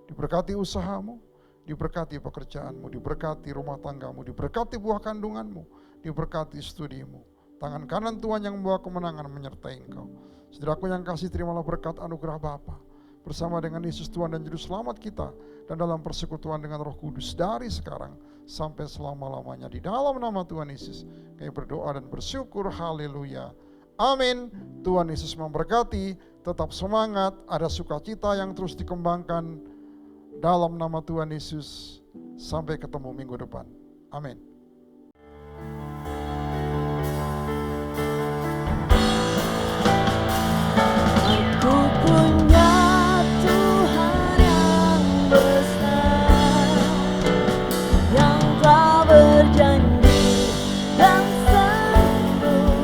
Diberkati usahamu, diberkati pekerjaanmu, diberkati rumah tanggamu, diberkati buah kandunganmu, diberkati studimu. Tangan kanan Tuhan yang membawa kemenangan menyertai engkau. Saudaraku yang kasih, terimalah berkat anugerah Bapa bersama dengan Yesus Tuhan dan Juru Selamat kita, dan dalam persekutuan dengan Roh Kudus dari sekarang sampai selama-lamanya. Di dalam nama Tuhan Yesus kami berdoa dan bersyukur. Haleluya. Amin. Tuhan Yesus memberkati. Tetap semangat, ada sukacita yang terus dikembangkan dalam nama Tuhan Yesus. Sampai ketemu minggu depan. Amin. Aku punya Tuhan yang besar, yang telah berjanji dan sanggup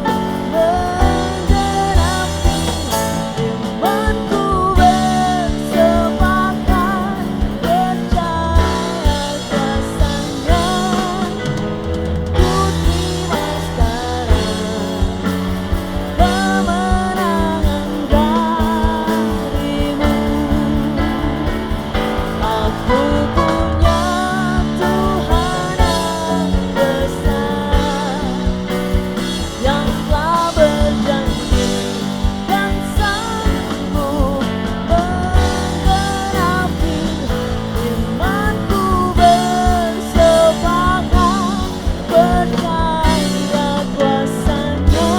menggenapi imanku bersepakat percaya kuasanya. Ku terima sekarang kemenangan darimu. Aku punya Tuhan yang besar, yang telah berjanji dan sanggup menggenapi imanku bersepakat percaya kuasanya.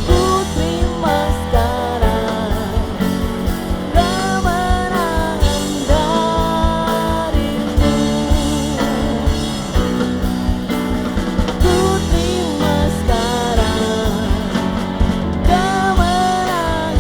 Ku terima sekarang kemenangan darimu. Ku terima sekarang kemenangan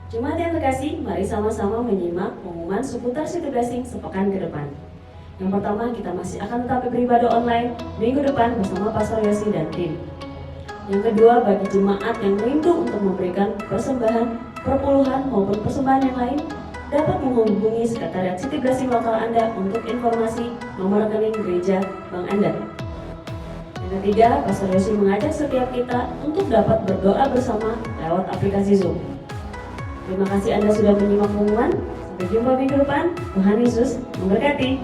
Jemaat yang terkasih, mari sama-sama menyimak pengumuman seputar City Blessing sepekan ke depan. Yang pertama, kita masih akan tetap beribadah online minggu depan bersama Pastor Yosi dan tim. Yang kedua, bagi jemaat yang rindu untuk memberikan persembahan, perpuluhan maupun persembahan yang lain, dapat menghubungi Sekretariat City Blessing lokal Anda untuk informasi nomor rekening gereja Bank Anda. Yang ketiga, Pastor Yosi mengajak setiap kita untuk dapat berdoa bersama lewat aplikasi Zoom. Terima kasih Anda sudah menyimak pengumuman. Sampai jumpa minggu depan. Tuhan Yesus memberkati.